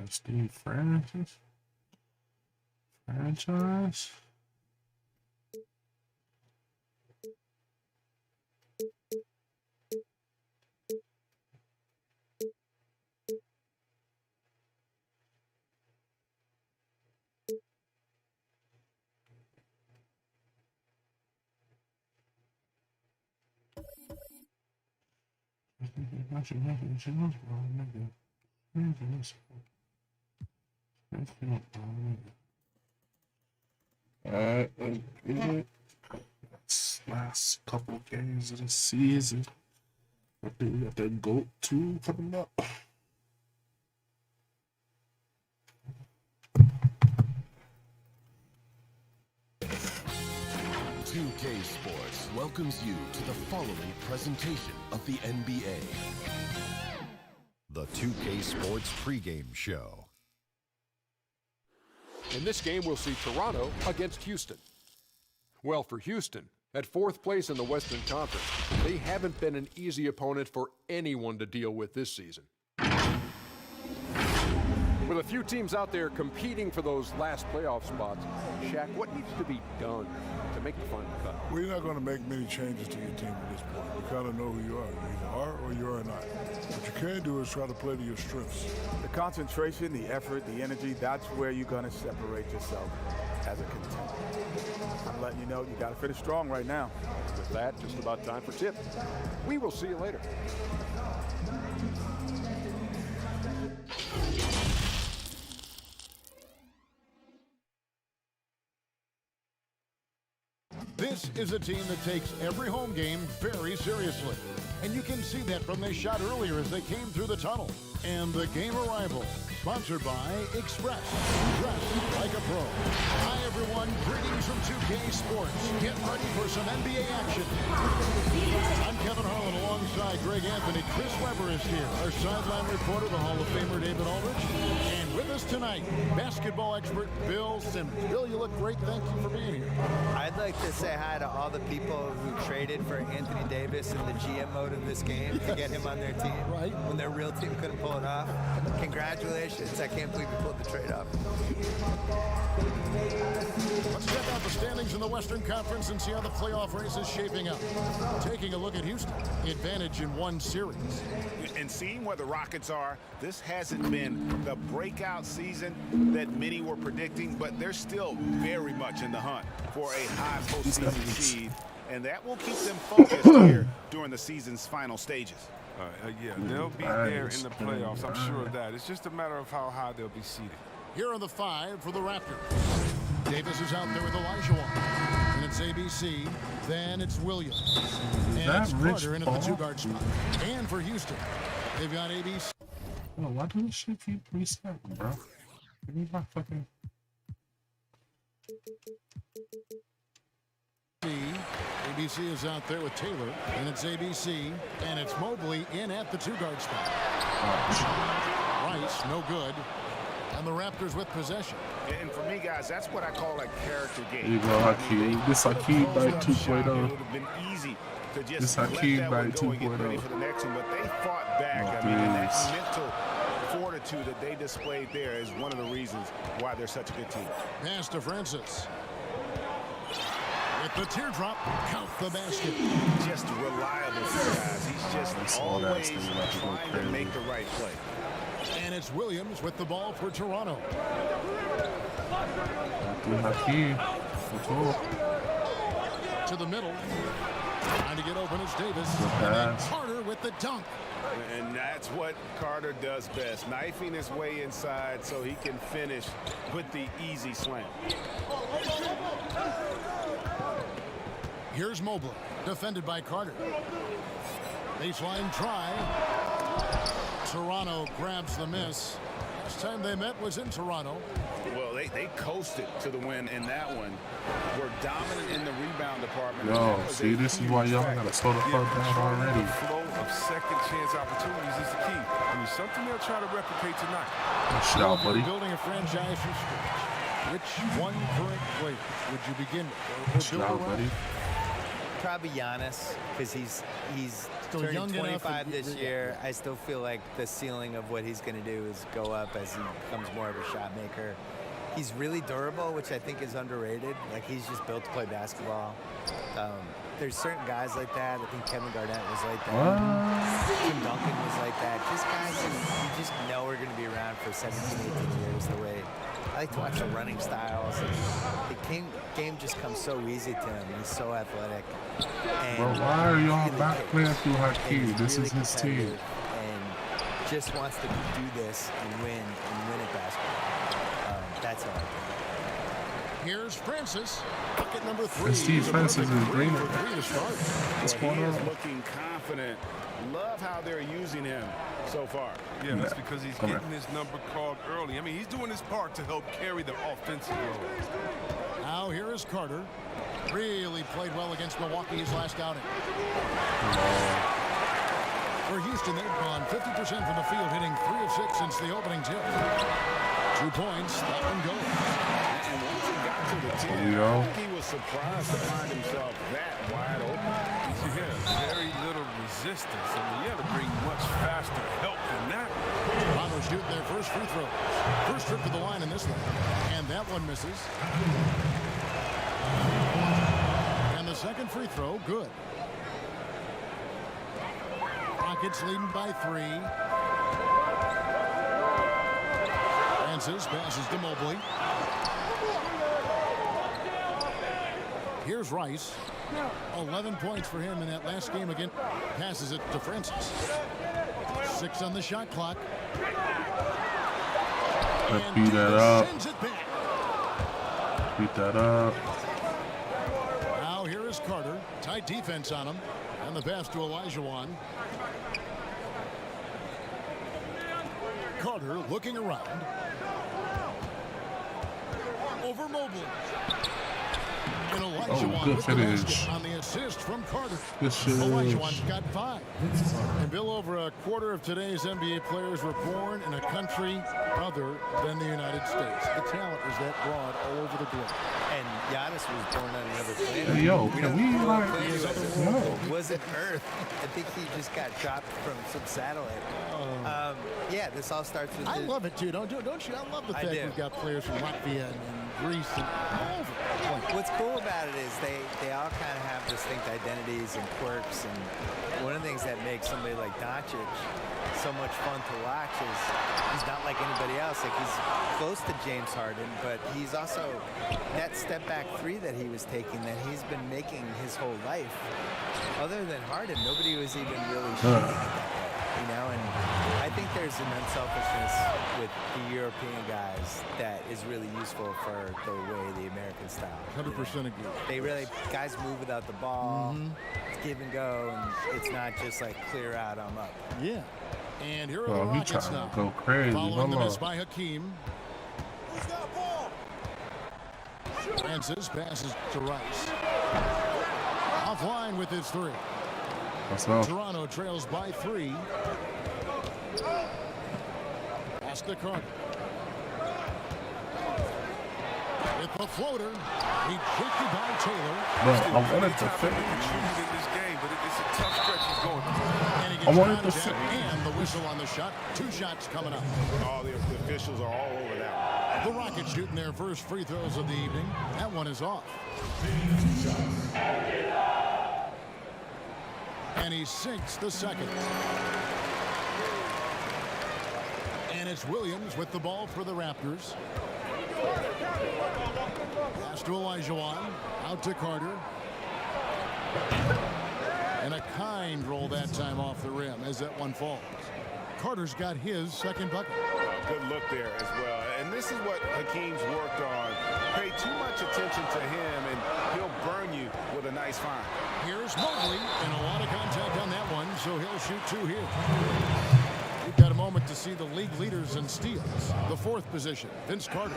Steve Francis. Franchise. Alright, let's get it. Last couple games of the season. I think we got that GOAT 2 coming up. $2K Sports welcomes you to the following presentation of the NBA. The 2K Sports pregame show. In this game, we'll see Toronto against Houston. Well, for Houston, at fourth place in the Western Conference, they haven't been an easy opponent for anyone to deal with this season. With a few teams out there competing for those last playoff spots, Shaq, what needs to be done to make the final cut? Well, you're not going to make many changes to your team at this point. You kind of know who you are. You either are or you are not. What you can do is try to play to your strengths. The concentration, the effort, the energy, that's where you're going to separate yourself as a contender. I'm letting you know you got to finish strong right now. With that, just about time for tip. We will see you later. This is a team that takes every home game very seriously. And you can see that from their shot earlier as they came through the tunnel. And the game arrival, sponsored by Express. Dress like a pro. Hi, everyone. Greetings from 2K Sports. Get ready for some NBA action. I'm Kevin Harlan alongside Greg Anthony. Chris Webber is here. Our sideline reporter, the Hall of Famer David Aldridge. And with us tonight, basketball expert Bill Simmons. Bill, you look great. Thank you for being here. I'd like to say hi to all the people who traded for Anthony Davis in the GM mode of this game to get him on their team. Right. When their real team couldn't pull it off. Congratulations. I can't believe we pulled the trade off. Let's check out the standings in the Western Conference and see how the playoff race is shaping up. Taking a look at Houston, advantage in one series. And seeing where the Rockets are, this hasn't been the breakout season that many were predicting, but they're still very much in the hunt for a high postseason seed, and that will keep them focused here during the season's final stages. Yeah, they'll be there in the playoffs. I'm sure of that. It's just a matter of how high they'll be seated. Here are the five for the Raptors. Davis is out there with Elijah. And it's ABC. Then it's Williams. And it's Carter in at the two-guard spot. And for Houston, they've got ABC. Oh, why do this shit keep resetting, bro? Give me my fucking... ABC is out there with Taylor, and it's ABC, and it's Mobley in at the two-guard spot. Rice, no good, and the Raptors with possession. And for me, guys, that's what I call a character game. There you go, Hakeem. This Hakeem by 2.0. It would have been easy to just This let Hakeem that by one go and get ready 2.0. for the next one, but they fought back. I mean, and that mental fortitude that they displayed there is one of the reasons why they're such a good team. Pass to Francis. With the teardrop, count the basket. Just reliable, guys. He's just always trying to make the right play. And it's Williams with the ball for Toronto. Hakeem. To the middle. Trying to get open is Davis. And then Carter with the dunk. And that's what Carter does best, knifing his way inside so he can finish with the easy slam. Here's Mobley, defended by Carter. Baseline try. Toronto grabs the miss. Last time they met was in Toronto. Well, they coasted to the win in that one. We're dominant in the rebound department. Yo, see, this is why y'all gotta slow the fuck down already. The flow of second chance opportunities is the key. I mean, something they'll try to replicate tonight. Good shot, buddy. Building a franchise from scratch. Which one current player would you begin with? Good shot, buddy. Probably Giannis, because he's still turning young 25 enough. this year. I still feel like the ceiling of what he's going to do is go up as he becomes more of a shot maker. He's really durable, which I think is underrated. Like, he's just built to play basketball. There's certain guys like that. I think Kevin Garnett was like that. Tim Duncan was like that. Just guys that you just know are going to be around for 17, 18 years. The way I like to watch the running styles. The game just comes so easy to him. He's so athletic. And Bro, why are y'all really back playing through Hakeem? and This really is his team. competitive and just wants to do this and win at basketball. That's all I think. Here's Francis. Bucket number 3. And Steve Francis is green. What's going on? looking confident. Love how they're using him so far. Yeah, that's because he's getting his number called early. I mean, he's doing his part to help carry the offensive load. Now here is Carter. Really played well against Milwaukee his last outing. For Houston, they've gone 50% from the field, hitting 3 of 6 since the opening tip. 2 points, that one goes. And once he got to the 10, Yeah. I think he was surprised to find himself that wide open. Yeah, very little resistance. I mean, you had to bring much faster help than that. Toronto shooting their first free throw. First trip to the line in this one. And that one misses. And the second free throw, good. Rockets leading by 3. Francis passes to Mobley. Here's Rice. 11 points for him in that last game again. Passes it to Francis. 6 on the shot clock. Let's beat that up. Sends it back. Beat that up. Now here is Carter. Tight defense on him. And the pass to Olajuwon. Carter looking around. Over Mobley. And Olajuwon good with the finish. basket on the assist from Carter. Good finish. Olajuwon's got 5. And Bill, over a quarter of today's NBA players were born in a country other than the United States. The talent is that broad all over the globe. And Giannis was born on another planet. Hey, yo, can we like? No. Wasn't Earth. I think he just got dropped from some satellite. Yeah, this all starts with. I love it too, don't you? I love the fact do. we've got players from Latvia and Greece and all over. What's cool about it is they all kind of have distinct identities and quirks, and one of the things that makes somebody like Doncic so much fun to watch is he's not like anybody else. Like, he's close to James Harden, but he's also that step back 3 that he was taking that he's been making his whole life. Other than Harden, nobody was even really shooting at that point. You know, and I think there's an unselfishness with the European guys that is really useful for the way the American style. 100% agree. They really, guys move without the ball, give and go, and it's not just like clear out, I'm up. Yeah. And here are the Oh, he Rockets trying now. to go crazy. Following the Hold miss on. by Hakeem. Francis passes to Rice. Offline with his 3. What's up? Toronto trails by 3. Pass to Carter. With the floater, he tricked it by Taylor. Bro, I wanted to Top finish. in this game, but it's a tough stretch he's going through. And he I gets wanted to contact say- and the whistle on the shot. 2 shots coming up. All the officials are all over that one. The Rockets shooting their first free throws of the evening. That one is off. And he sinks the second. And it's Williams with the ball for the Raptors. Pass to Olajuwon. Out to Carter. And a kind roll that time off the rim as that one falls. Carter's got his second bucket. Good look there as well. And this is what Hakeem's worked on. Pay too much attention to him, and he'll burn you with a nice find. Here's Mobley, and a lot of contact on that one, so he'll shoot 2 here. We've got a moment to see the league leaders in steals. The 4th position, Vince Carter.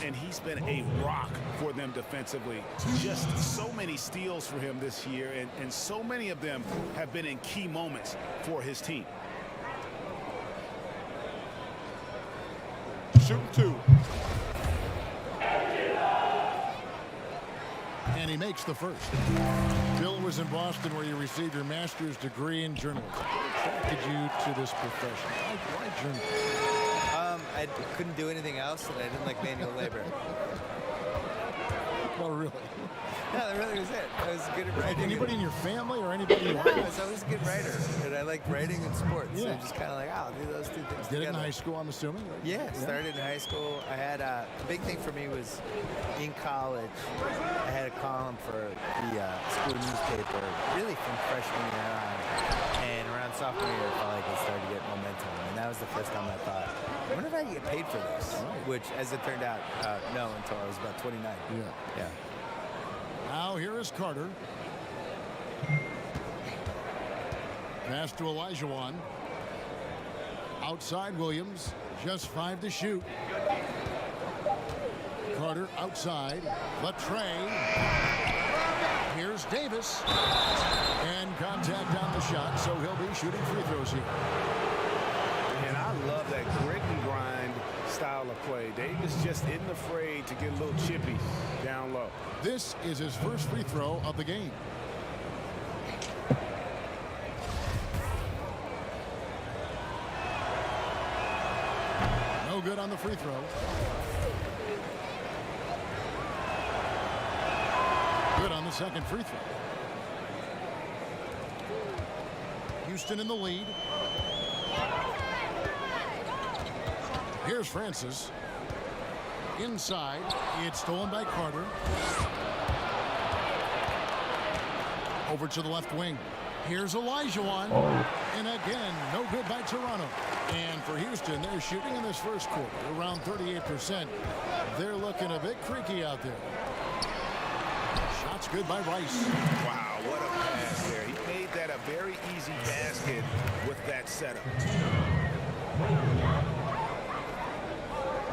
And he's been a rock for them defensively. Just so many steals for him this year, and so many of them have been in key moments for his team. Shoot 2. And he makes the first. Bill, was in Boston where you received your master's degree in journalism. What attracted you to this profession? Why journalism? I couldn't do anything else, and I didn't like manual labor. Oh, really? No, that really was it. I was good at Like writing. anybody in your family or anybody you I like? was always a good writer, and I liked writing and sports. So Yeah. I'm just kind of like, I'll do those two things Did it in together. high school, I'm assuming? Right? Yeah, started in high school. I had a big thing for me was in college. I had a column for the school newspaper, really from freshman year on. And around sophomore year, I felt like I started to get momentum. And that was the first time I thought, I wonder if I can get paid for this. Which, as it turned out, no, until I was about 29. Yeah. Now here is Carter. Pass to Elijah. Outside Williams, just 5 to shoot. Carter outside. Latre. Here's Davis. And contact on the shot, so he'll be shooting free throws here. And I love that grit and grind style of play. Davis just isn't afraid to get a little chippy down low. This is his first free throw of the game. No good on the free throw. Good on the second free throw. Houston in the lead. Here's Francis. Inside. It's stolen by Carter. Over to the left wing. Here's Elijah. And again, no good by Toronto. And for Houston, they're shooting in this first quarter around 38%. They're looking a bit creaky out there. Shot's good by Rice. Wow, what a pass there. He made that a very easy basket with that setup.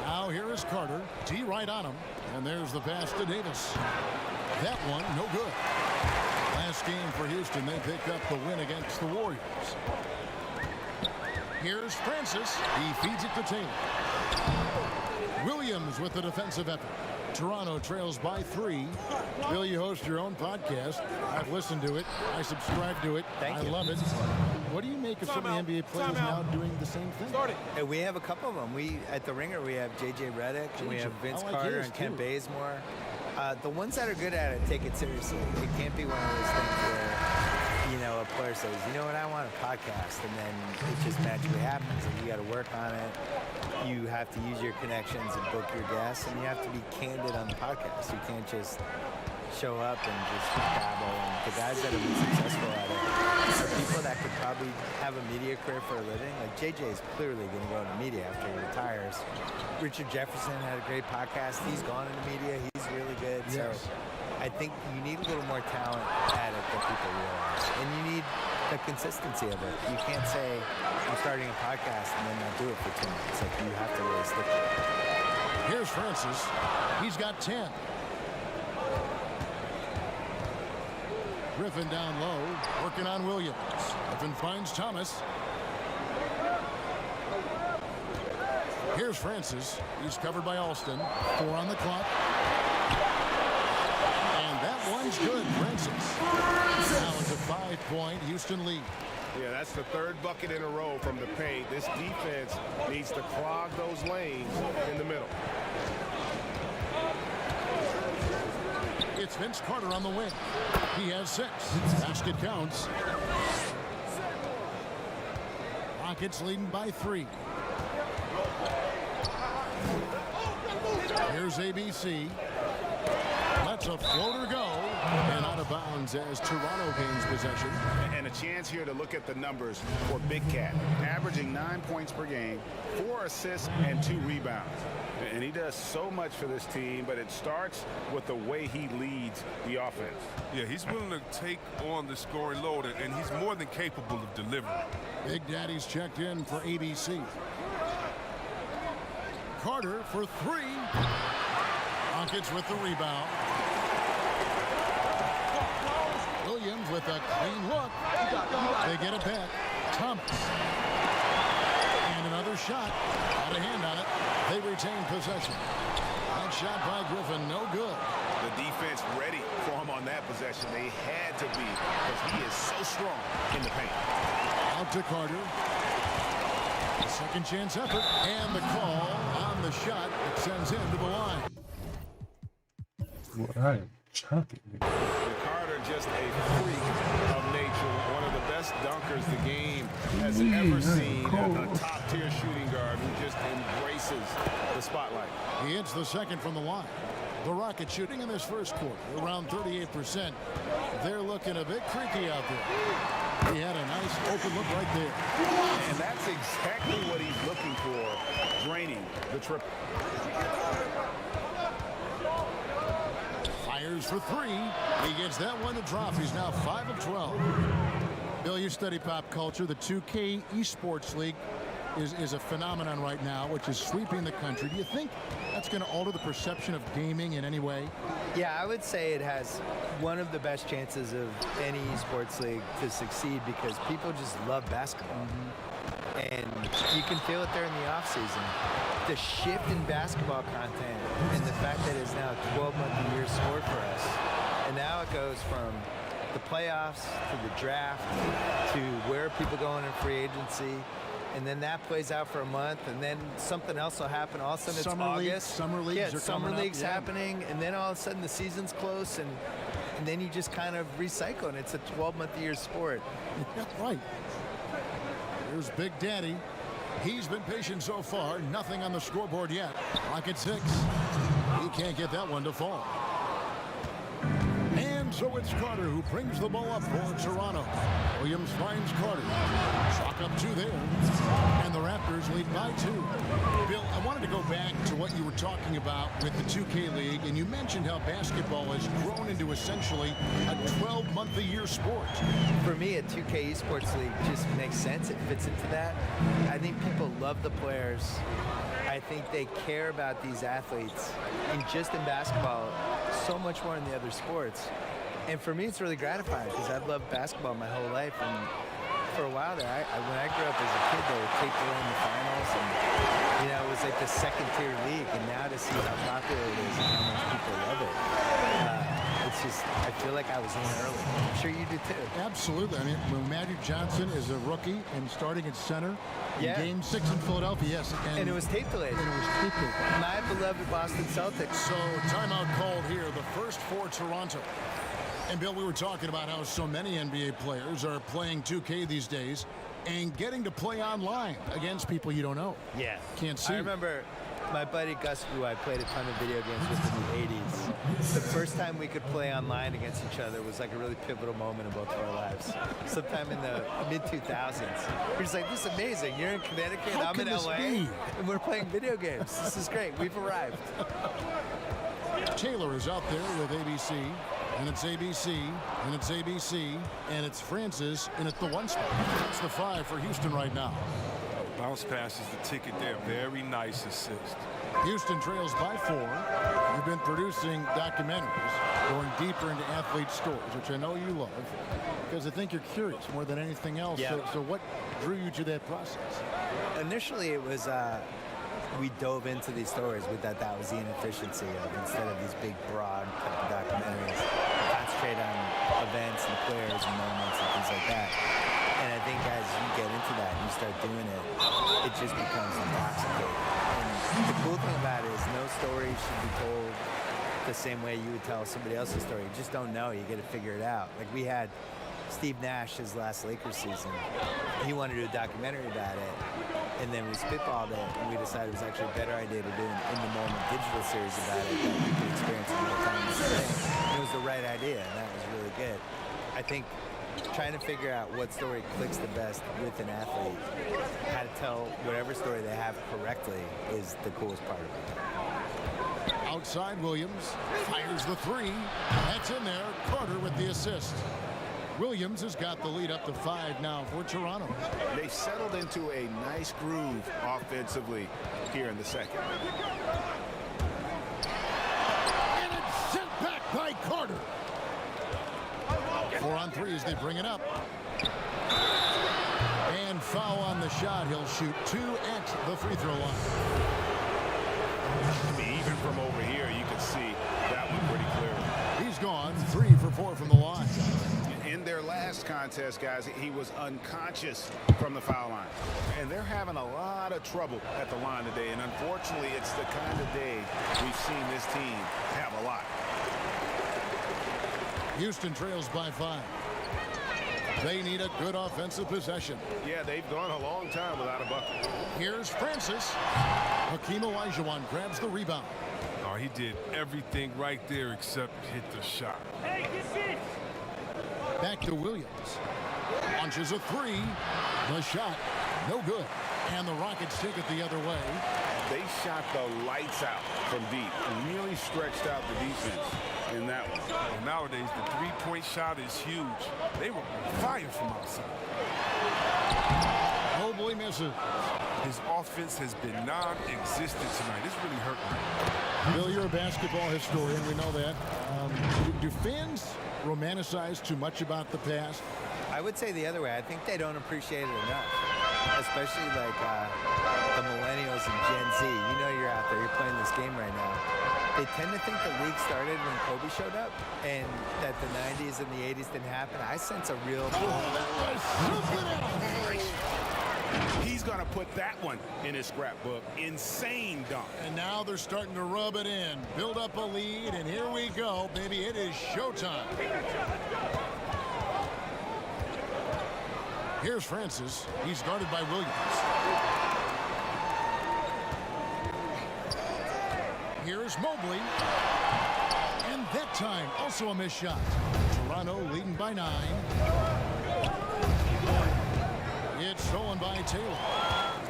Now here is Carter. D right on him. And there's the pass to Davis. That one, no good. Last game for Houston, they pick up the win against the Warriors. Here's Francis. He feeds it to Taylor. Williams with the defensive effort. Toronto trails by 3. Bill, you host your own podcast. I've listened to it. I subscribe to it. Thank you. I love it. What do you make of some of the NBA players now doing the same thing? And we have a couple of them. At the Ringer, we have J.J. Redick, and we have Vince I like Carter his and Ken too. Bazemore. The ones that are good at it take it seriously. It can't be one of those things where, a player says, you know what, I want a podcast, and then it just magically happens, and you got to work on it. You have to use your connections and book your guests, and you have to be candid on the podcast. You can't just show up and just babble. And the guys that have been successful at it are people that could probably have a media career for a living. Like JJ is clearly going to go into media after he retires. Richard Jefferson had a great podcast. He's gone into media. He's really good. Yes. So I think you need a little more talent at it than people realize. And you need the consistency of it. You can't say, I'm starting a podcast and then not do it for 2 months. Like, you have to really stick to it. Here's Francis. He's got 10. Griffin down low, working on Williams. Griffin finds Thomas. Here's Francis. He's covered by Alston. 4 on the clock. And that one's good, Francis. Now it's a 5-point Houston lead. Yeah, that's the third bucket in a row from the paint. This defense needs to clog those lanes in the middle. It's Vince Carter on the wing. He has 6. Basket counts. Rockets leading by 3. Here's ABC. Lets a floater go. And out of bounds as Toronto gains possession. And a chance here to look at the numbers for Big Cat. Averaging 9 points per game, 4 assists, and 2 rebounds. And he does so much for this team, but it starts with the way he leads the offense. Yeah, he's willing to take on the scoring load, and he's more than capable of delivering. Big Daddy's checked in for ABC. Carter for 3. Rockets with the rebound. Williams with a clean look. They get it back. Thomas. And another shot. Got a hand on it. They retain possession. That shot by Griffin, no good. The defense ready for him on that possession. They had to be because he is so strong in the paint. Out to Carter. A second chance effort. And the call on the shot that sends him to the line. Well, I am chucking it. Carter just a freak of nature. One of the best dunkers the game has ever seen. A top-tier shooting guard who just embraces the spotlight. He hits the second from the line. The Rockets shooting in this first quarter around 38%. They're looking a bit creaky out there. He had a nice open look right there. And that's exactly what he's looking for, draining the triple. Fires for three. He gets that one to drop. He's now 5 of 12. Bill, you study pop culture. The 2K Esports League is a phenomenon right now, which is sweeping the country. Do you think that's going to alter the perception of gaming in any way? Yeah, I would say it has one of the best chances of any esports league to succeed because people just love basketball. And you can feel it there in the offseason. The shift in basketball content and the fact that it's now a 12-month-a-year sport for us. And now it goes from the playoffs to the draft to where people going in free agency. And then that plays out for a month, and then something else will happen. All of a sudden it's August. Summer leagues are summer coming leagues up, happening, and then all of a sudden the season's close, and then you just kind of recycle, and it's a 12-month-a-year sport. Right. Here's Big Daddy. He's been patient so far. Nothing on the scoreboard yet. Rocket 6. He can't get that one to fall. And so it's Carter who brings the ball up for Toronto. Williams finds Carter. Chalk up 2 there. And the Raptors lead by 2. Bill, I wanted to go back to what you were talking about with the 2K League, and you mentioned how basketball has grown into essentially a 12-month-a-year sport. For me, a 2K Esports League just makes sense. It fits into that. I think people love the players. I think they care about these athletes, and just in basketball, so much more in the other sports. And for me, it's really gratifying because I've loved basketball my whole life. And for a while there, when I grew up as a kid, they would take away in the finals, and it was like the second-tier league. And now to see how popular it is and how much people love it, it's just I feel like I was in early. I'm sure you do too. Absolutely. I mean, when Magic Johnson is a rookie and starting at center, in Game 6 in Philadelphia, yes, and it was tape delayed. My beloved Boston Celtics. So timeout called here. The first for Toronto. And Bill, we were talking about how so many NBA players are playing 2K these days and getting to play online against people you don't know. Yeah. Can't see. I remember my buddy Gus, who I played a ton of video games with in the 80s. The first time we could play online against each other was like a really pivotal moment in both of our lives. Sometime in the mid-2000s. We're just like, this is amazing. You're in Connecticut, I'm in LA, and we're playing video games. This is great. We've arrived. Taylor is out there with ABC, and it's ABC, and it's ABC, and it's Francis, and it's the 1 spot. That's the 5 for Houston right now. Bounce pass is the ticket there. Very nice assist. Houston trails by 4. You've been producing documentaries, going deeper into athlete stories, which I know you love, because I think you're curious more than anything else. Yeah. So what drew you to that process? Initially, it was we dove into these stories with that was the inefficiency of, instead of these big, broad type of documentaries, concentrate on events and players and moments and things like that. And I think as you get into that and you start doing it, it just becomes intoxicating. And the cool thing about it is no story should be told the same way you would tell somebody else's story. You just don't know. You get to figure it out. Like we had Steve Nash, his last Lakers season. He wanted to do a documentary about it. And then we spitballed it, and we decided it was actually a better idea to do an in-the-moment digital series about it that you could experience in real time. And it was the right idea, and that was really good. I think trying to figure out what story clicks the best with an athlete, how to tell whatever story they have correctly is the coolest part of it. Outside, Williams fires the 3. That's in there. Carter with the assist. Williams has got the lead up to 5 now for Toronto. They've settled into a nice groove offensively here in the second. And it's sent back by Carter. 4 on 3 as they bring it up. And foul on the shot. He'll shoot 2 at the free throw line. I mean, even from over here, you can see that one pretty clearly. He's gone 3 for 4 from the line. In their last contest, guys, he was unconscious from the foul line. And they're having a lot of trouble at the line today. And unfortunately, it's the kind of day we've seen this team have a lot. Houston trails by 5. They need a good offensive possession. Yeah, they've gone a long time without a bucket. Here's Francis. Hakeem Olajuwon grabs the rebound. Oh, he did everything right there except hit the shot. Hey, get this! Back to Williams. Launches a 3. The shot, no good. And the Rockets take it the other way. They shot the lights out from deep and really stretched out the defense in that one. Well, nowadays, the three-point shot is huge. They were on fire from outside. Mobley misses. His offense has been non-existent tonight. It's really hurting me. Bill, you're a basketball historian. We know that. Do fans romanticize too much about the past? I would say the other way. I think they don't appreciate it enough, especially like the millennials and Gen Z. You know you're out there, you're playing this game right now. They tend to think the league started when Kobe showed up and that the 90s and the 80s didn't happen. I sense a real... He's going to put that one in his scrapbook. Insane dunk. And now they're starting to rub it in. Build up a lead, and here we go, baby. It is showtime. Here's Francis. He's guarded by Williams. Here's Mobley. And that time, also a missed shot. Toronto leading by 9. It's stolen by Taylor.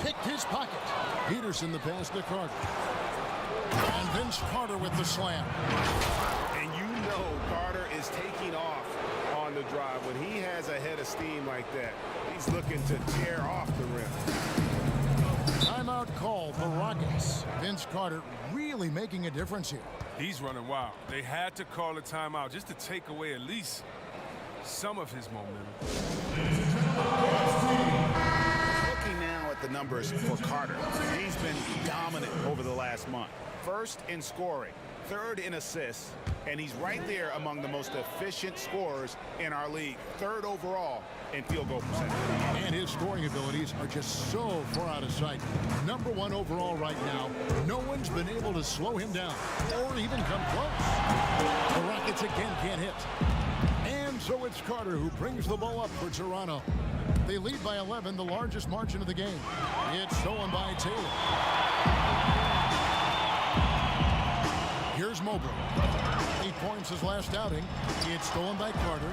Picked his pocket. Peterson the pass to Carter. And Vince Carter with the slam. And you know Carter is taking off on the drive. When he has a head of steam like that, he's looking to tear off the rim. Timeout called the Rockets. Vince Carter really making a difference here. He's running wild. They had to call a timeout just to take away at least some of his momentum. Looking now at the numbers for Carter, he's been dominant over the last month. First in scoring, third in assists, and he's right there among the most efficient scorers in our league. Third overall in field goal percentage. And his scoring abilities are just so far out of sight. Number 1 overall right now. No one's been able to slow him down or even come close. The Rockets again can't hit. And so it's Carter who brings the ball up for Toronto. They lead by 11, the largest margin of the game. It's stolen by Taylor. Here's Mobley. 8 points his last outing. It's stolen by Carter.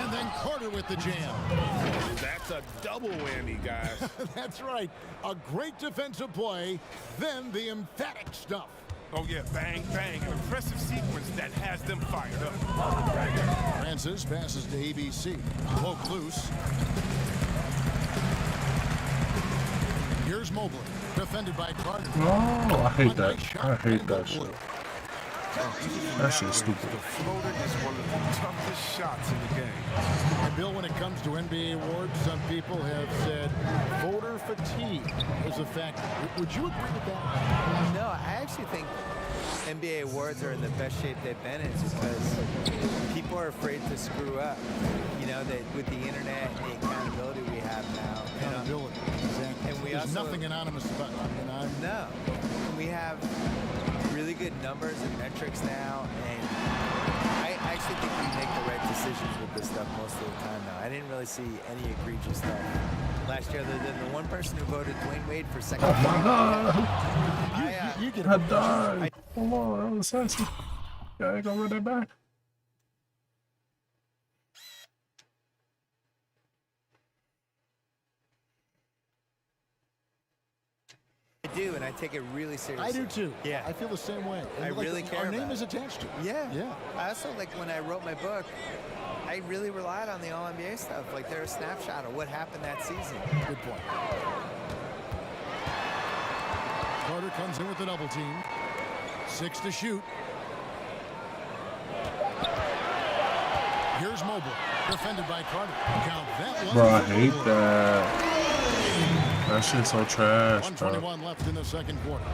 And then Carter with the jam. That's a double whammy, guys. That's right. A great defensive play, then the emphatic stuff. Oh, yeah, bang, bang. An impressive sequence that has them fired up. Francis passes to ABC. Poke loose. Here's Mobley, defended by Carter. Oh, I hate that. I hate that shit. That shit's stupid. The floater is one of the toughest shots in the game. And Bill, when it comes to NBA awards, some people have said voter fatigue is a factor. Would you agree with that? No, I actually think NBA awards are in the best shape they've been in because people are afraid to screw up. You know, that with the internet and the accountability we have now. Accountability, exactly. And we There's also, nothing anonymous about it. No. And we have really good numbers and metrics now, and I actually think we make the right decisions with this stuff most of the time now. I didn't really see any egregious stuff last year other than the one person who voted Dwayne Wade for second. Oh my god! You get I died. Come on, that was sexy. Yeah, I ain't gonna run that back. I do, and I take it really seriously. I do too. Yeah. I feel the same way. And I really care Our name about is it. attached to it. Yeah. Yeah. I also, like, when I wrote my book, I really relied on the All-NBA stuff. Like, they're a snapshot of what happened that season. Good point. Carter comes in with the double team. 6 to shoot. Here's Mobley, defended by Carter. Count that one. Bro, I hate that. That shit's so trash, bro. 1:21 left in the second quarter.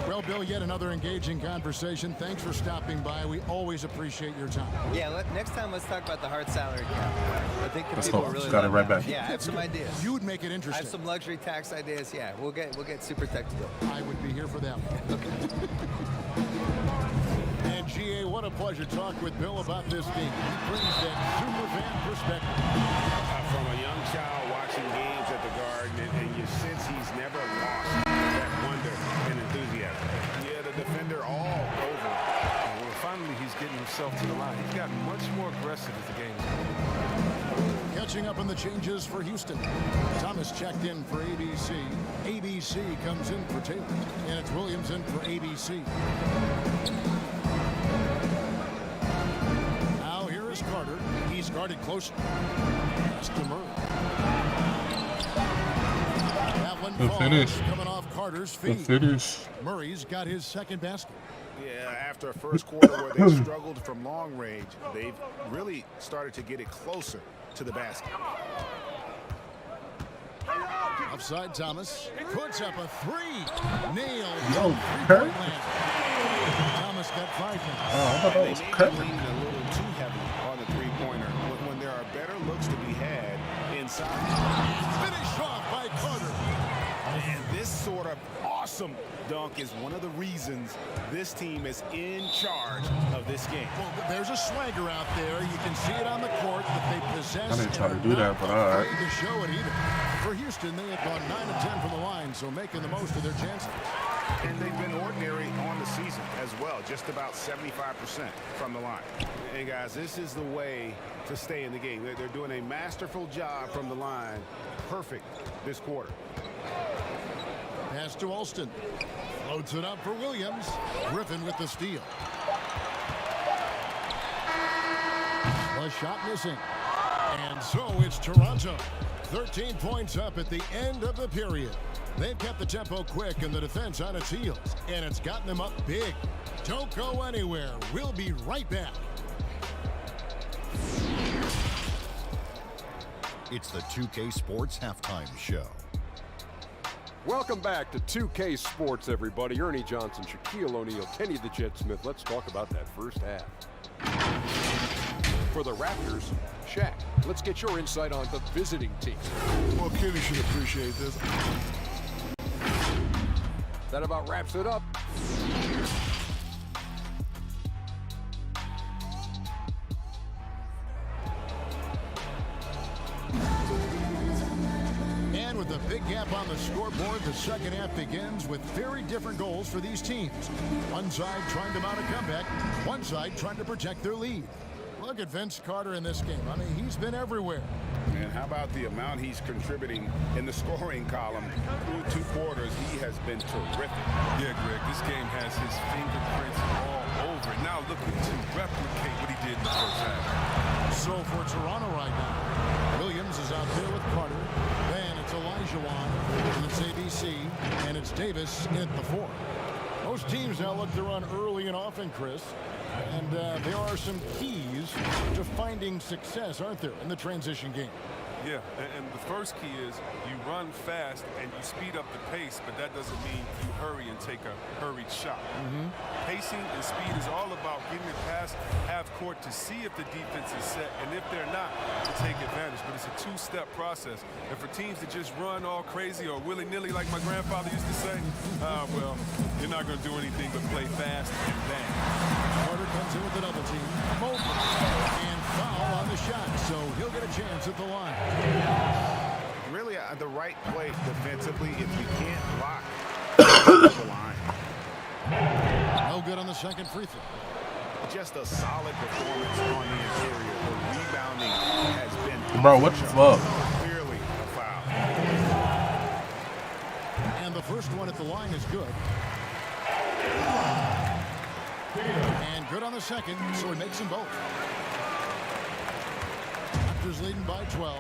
Well, Bill, yet another engaging conversation. Thanks for stopping by. We always appreciate your time. Yeah, next time let's talk about the hard salary cap. I think the Let's people hope. really Got it love right that. back. Yeah, I have some ideas. You'd make it I have interesting. some luxury tax ideas. Yeah, we'll get super technical. I would be here for that one. Okay. And GA, what a pleasure to talk with Bill about this game. He brings that super fan perspective. From a young child watching games at the Garden, and you sense he's never lost that wonder and enthusiasm. Yeah, the defender all over. Well, finally, he's getting himself to the line. He's gotten much more aggressive as the game goes. Catching up on the changes for Houston. Thomas checked in for ABC. ABC comes in for Taylor. And it's Williams in for ABC. Now here is Carter. He's guarded close. Pass to Murray. That one Good falls, finish. coming off Carter's Good feet. finish. Murray's got his second basket. Yeah, after a first quarter where they struggled from long range, they've really started to get it closer to the basket. Offside Thomas puts up a three. Nailed. Yo, Three-point Kurt? land. Thomas got 5 minutes. Oh, I thought that They was may Kurt. be leaning a little too heavy on the three-pointer when there are better looks to be had inside. Finished off by Carter. And this sort of awesome dunk is one of the reasons this team is in charge of this game. Well, there's a swagger out there. You can see it on the court that they possess. I didn't try to and do are that, not but all right. afraid to show it either. For Houston, they have gone 9 of 10 from the line, so making the most of their chances. And they've been ordinary on the season as well, just about 75% from the line. Hey, guys, this is the way to stay in the game. They're doing a masterful job from the line. Perfect this quarter. Pass to Alston. Floats it up for Williams. Griffin with the steal. The shot missing. And so it's Toronto. 13 points up at the end of the period. They've kept the tempo quick and the defense on its heels. And it's gotten them up big. Don't go anywhere. We'll be right back. It's the 2K Sports Halftime Show. Welcome back to 2K Sports, everybody. Ernie Johnson, Shaquille O'Neal, Kenny the Jet Smith. Let's talk about that first half. For the Raptors, Shaq, let's get your insight on the visiting team. Well, Kenny should appreciate this. That about wraps it up. And with a big gap on the scoreboard, the second half begins with very different goals for these teams. One side trying to mount a comeback, one side trying to protect their lead. Look at Vince Carter in this game. I mean, he's been everywhere. And how about the amount he's contributing in the scoring column? Through 2 quarters, he has been terrific. Yeah, Greg, this game has his fingerprints all over it. Now looking to replicate what he did in the first half. So for Toronto right now, Williams is out there with Carter. Then it's Olajuwon, and it's ABC, and it's Davis at the 4. Most teams now look to run early and often, Chris. And there are some keys to finding success, aren't there, in the transition game? Yeah, and the first key is you run fast and you speed up the pace, but that doesn't mean you hurry and take a hurried shot. Pacing and speed is all about getting it past half court to see if the defense is set, and if they're not, to take advantage. But it's a 2-step process. And for teams to just run all crazy or willy-nilly like my grandfather used to say, well, you're not going to do anything but play fast and bang. Carter comes in with the double team. Mobley. And foul on the shot, so he'll get a chance at the line. Really, the right play defensively if you can't block the line. No good on the second free throw. Just a solid performance on the interior. The rebounding has been Bro, what the fuck? clearly a foul. And the first one at the line is good. And good on the second, so he makes them both. Raptors leading by 12.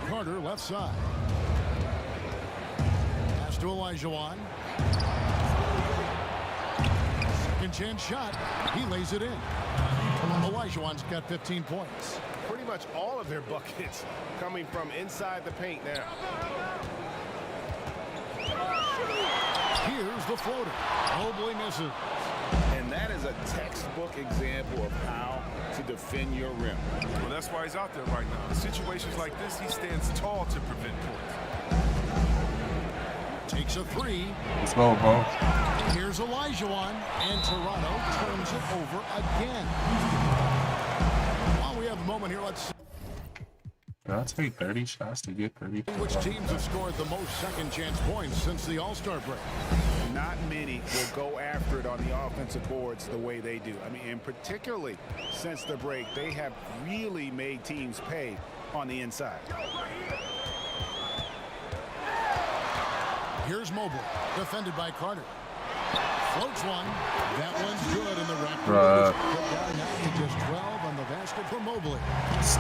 Carter left side. Pass to Olajuwon. Second chance shot. He lays it in. Olajuwon's got 15 points. Pretty much all of their buckets coming from inside the paint now. Here's the floater. Mobley misses. And that is a textbook example of how to defend your rim. Well, that's why he's out there right now. In situations like this, he stands tall to prevent points. Takes a three. Let's go, bro. Here's Olajuwon, and Toronto turns it over again. While we have a moment here, let's see I'll take 30 shots to get 30. which teams have scored the most second chance points since the All-Star break. Not many will go after it on the offensive boards the way they do. I mean, and particularly since the break, they have really made teams pay on the inside. Here's Mobley, defended by Carter. Floats one. That one's good, and the Raptors Bruh. put down now to just 12 on the basket for Mobley.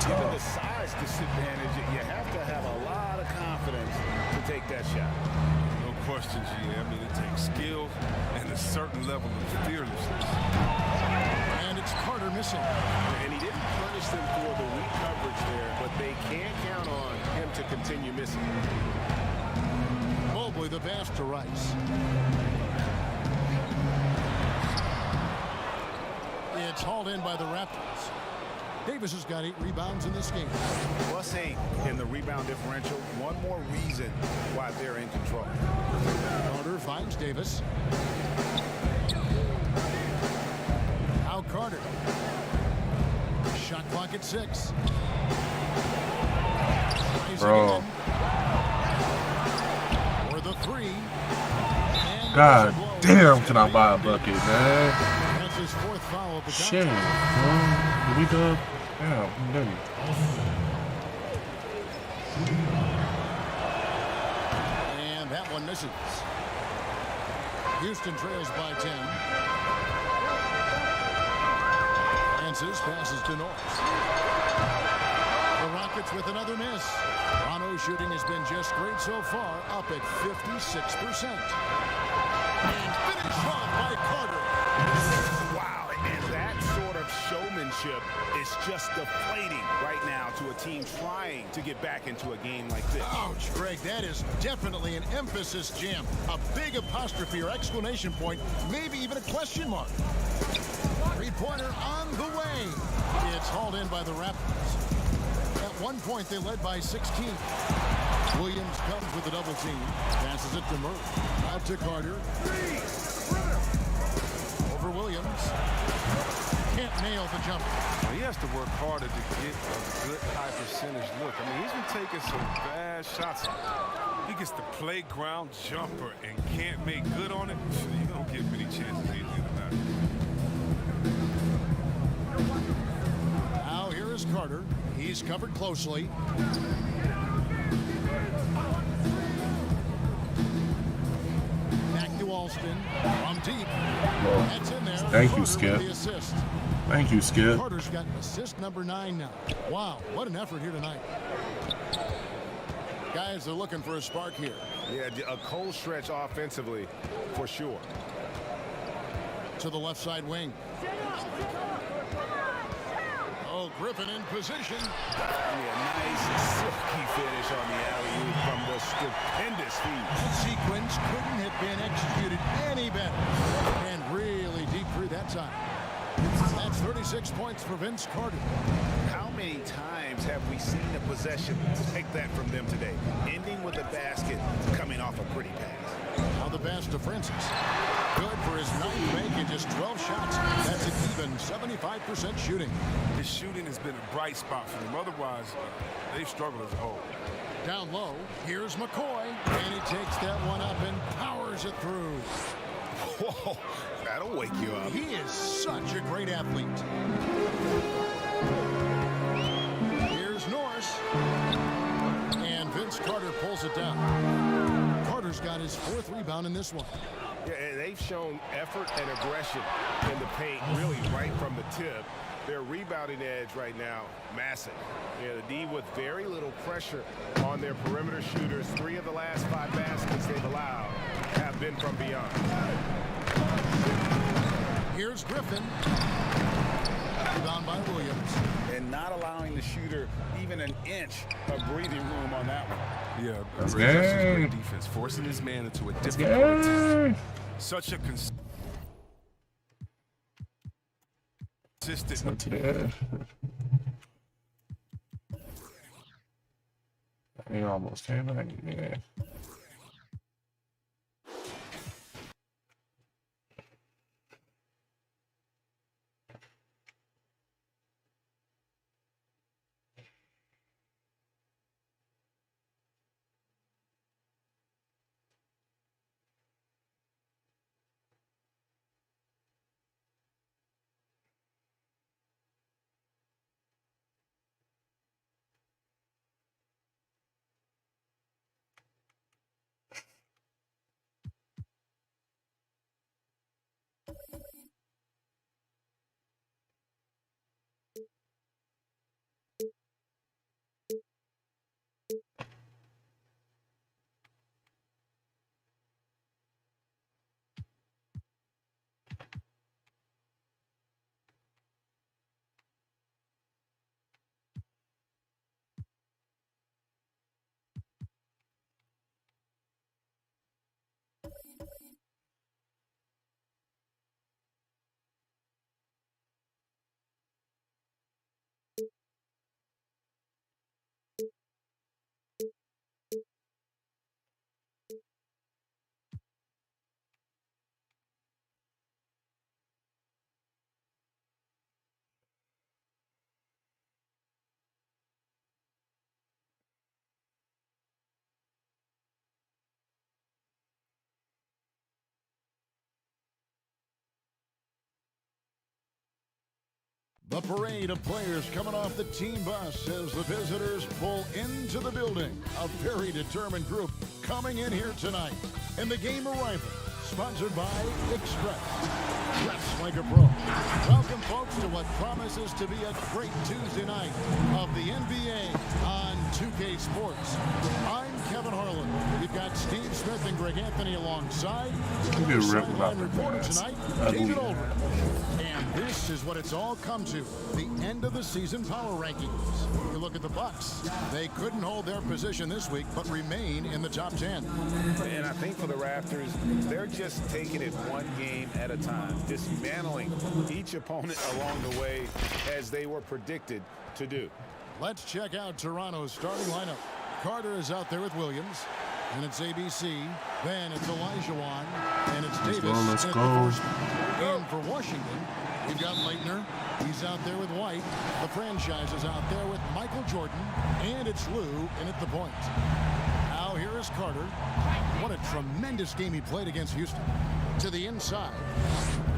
Given the size disadvantage, you have to have a lot of confidence to take that shot. No question, G. I mean, it takes skill and a certain level of fearlessness. And it's Carter missing. And he didn't punish them for the weak coverage there, but they can't count on him to continue missing. Mobley the pass to Rice. It's hauled in by the Raptors. Davis has got 8 rebounds in this game. +8 in the rebound differential. One more reason why they're in control. Carter finds Davis. Now Carter. Shot clock at 6. Bro. For the 3. And God damn, can I buy a bucket, man? That's his 4th foul of the Shit. contest. Did we done? Yeah, we done. And that one misses. Houston trails by 10. Francis passes to Norris. The Rockets with another miss. Toronto's shooting has been just great so far, up at 56%. And finished off by Carter. Wow, and that sort of showmanship is just deflating right now to a team trying to get back into a game like this. Ouch, Greg, that is definitely an emphasis jam. A big apostrophe or exclamation point, maybe even a question mark. Three-pointer on the way. It's hauled in by the Raptors. At one point, they led by 16. Williams comes with a double team. Passes it to Murray. Out to Carter. Over Williams. Can't nail the jumper. Well, he has to work harder to get a good high percentage look. I mean, he's been taking some bad shots. He gets the playground jumper and can't make good on it. You don't get many chances easily than that. Now here is Carter. He's covered closely. Back to Alston. From deep. That's in there. Thank you, Carter Skip. with the assist. Thank you, Skip. Carter's got assist number 9 now. Wow, what an effort here tonight. Guys are looking for a spark here. Yeah, a cold stretch offensively for sure. To the left side wing. Oh, Griffin in position. Yeah, nice silky finish on the alley-oop from the stupendous feed. That sequence couldn't have been executed any better. And really deep through that time. That's 36 points for Vince Carter. How many times have we seen a possession like that from them today? Ending with a basket, coming off a pretty pass. Now the pass to Francis. Good for his 9th make in just 12 shots. That's an even 75% shooting. His shooting has been a bright spot for them. Otherwise, they've struggled as a whole. Down low, here's McCoy. And he takes that one up and powers it through. Whoa, that'll wake you up. He is such a great athlete. Here's Norris. And Vince Carter pulls it down. Carter's got his 4th rebound in this one. Yeah, and they've shown effort and aggression in the paint, really right from the tip. Their rebounding edge right now, massive. Yeah, the D with very little pressure on their perimeter shooters. 3 of the last 5 baskets they've allowed have been from beyond. Here's Griffin. Rebound by Williams. And not allowing the shooter even an inch of breathing room on that one. Yeah, That's Ray Jefferson's good. great defense, forcing his man into a difficult Yeah. such a consistent. That's good. He almost came back. Yeah. The parade of players coming off the team bus as the visitors pull into the building. A very determined group coming in here tonight. And the game arrival, sponsored by Express. Dress like a pro. Welcome, folks, to what promises to be a great Tuesday night of the NBA on 2K Sports. I'm Kevin Harlan. We've got Steve Smith and Greg Anthony alongside. Get ripped Sideline about reporter that tonight, ass. David Aldridge. And this is what it's all come to, the end of the season power rankings. You look at the Bucks. They couldn't hold their position this week, but remain in the top 10. And I think for the Raptors, they're just taking it one game at a time, dismantling each opponent along the way as they were predicted to do. Let's check out Toronto's starting lineup. Carter is out there with Williams. And it's ABC. Then it's Olajuwon. And it's Davis. Let's in go. at the first. And for Washington, we've got Leitner. He's out there with White. The franchise is out there with Michael Jordan. And it's Lou in at the point. Now here is Carter. What a tremendous game he played against Houston. To the inside.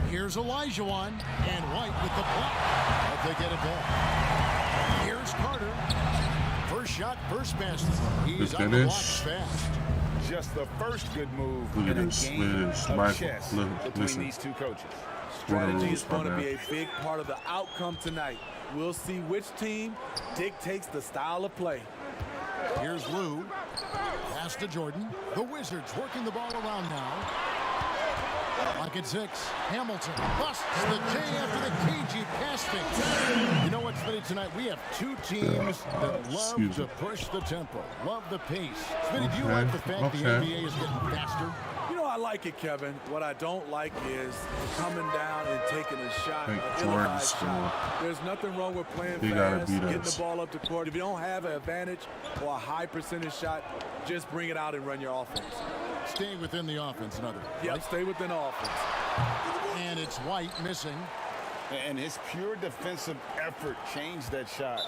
Here's Olajuwon. And White with the block. But they get it back. Here's Carter. First shot, first basket. He's on the blocks fast. Just the first good move Look at in a this. game Look at this. of Michael. chess Look, between listen. these two coaches. Strategy is going to be a big part of the outcome tonight. We'll see which team dictates the style of play. Here's Lou. Pass to Jordan. The Wizards working the ball around now. Like at 6. Hamilton busts the J after the cagey pass fake. You know what's funny tonight? We have two teams that love to push the tempo, love the pace. Smitty, do you like the fact the NBA is getting faster? You know, I like it, Kevin. What I don't like is coming down and taking a shot, an ill-advised shot. There's nothing wrong with playing fast, getting the ball up the court. If you don't have an advantage or a high percentage shot, just bring it out and run your offense. Stay within the offense, another. Yep, right? Stay within the offense. And it's White missing. And his pure defensive effort changed that shot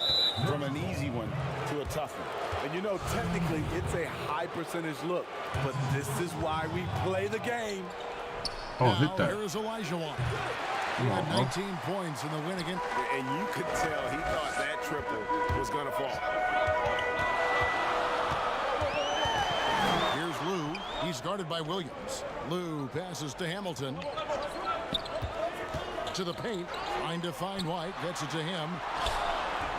from an easy one to a tough one. And you know, technically, it's a high percentage look, but this is why we play the game. Oh, now, hit that. Here is Olajuwon. He had 19 points in the win again. And you could tell he thought that triple was going to fall. Here's Lou. He's guarded by Williams. Lou passes to Hamilton. To the paint. Trying to find White. Gets it to him.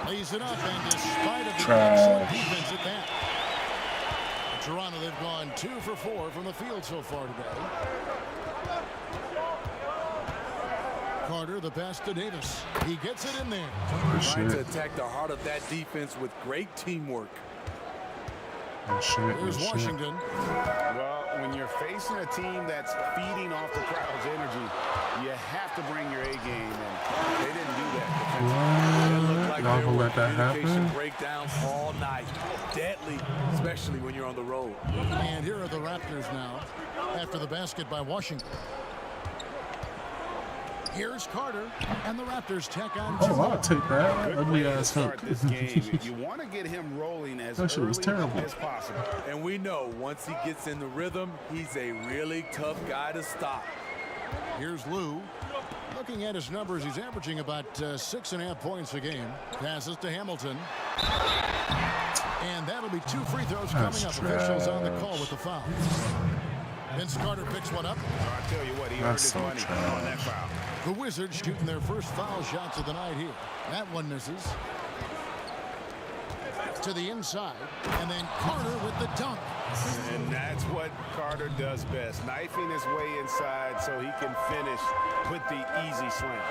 Lays it up, and despite of the excellent defense at that. Toronto, they've gone 2 for 4 from the field so far today. Carter, the pass to Davis. He gets it in there. Trying to attack the heart of that defense with great teamwork. Here's Washington. Well, when you're facing a team that's feeding off the crowd's energy, you have to bring your A game, and they didn't do that. It looked like Y'all there gonna were let that communication happen? breakdowns all night. Deadly, especially when you're on the road. And here are the Raptors now after the basket by Washington. Here's Carter, and the Raptors tack on. Oh, I'll take that. Ugly ass hook. This game, you want to get him rolling as That shit was terrible. as possible. And we know once he gets in the rhythm, he's a really tough guy to stop. Here's Lou. Looking at his numbers, he's averaging about 6.5 points a game. Passes to Hamilton. And that'll be 2 free throws coming up. Officials on the call with the foul. Vince Carter picks one up. I tell you what, he earned his money on that foul. The Wizards shooting their first foul shots of the night here. That one misses. To the inside, and then Carter with the dunk. And that's what Carter does best, knifing his way inside so he can finish with the easy slam.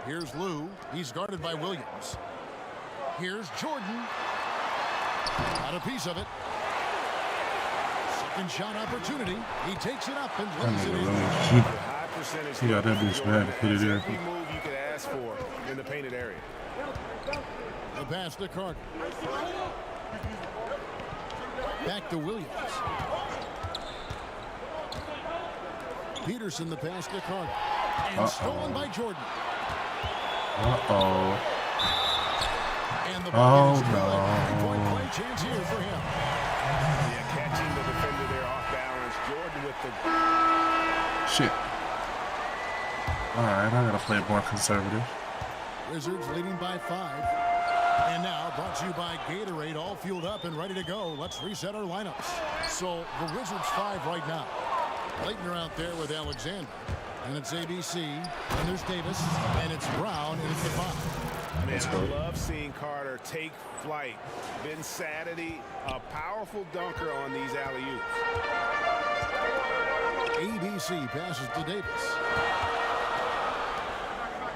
Here's Lou. He's guarded by Williams. Here's Jordan. Got a piece of it. Second shot opportunity. He takes it up and lays it in. High percentage. He got that bitch bad to put it in. Every move you could ask for in the painted area. The pass to Carter. Back to Williams. Peterson the pass to Carter. And stolen by Jordan. Uh-oh. And the Oh, is good. no. Three-point play chance here for him. Yeah, catching the defender there off balance. Jordan with the... Shit. Alright, I gotta play more conservative. Wizards leading by 5. And now brought to you by Gatorade, all fueled up and ready to go. Let's reset our lineups. So the Wizards 5 right now. Leitner out there with Alexander. And it's ABC. And there's Davis. And it's Brown. And it's the 5. Man, I love seeing Carter take flight. Ben Saturday, a powerful dunker on these alley-oops. ABC passes to Davis.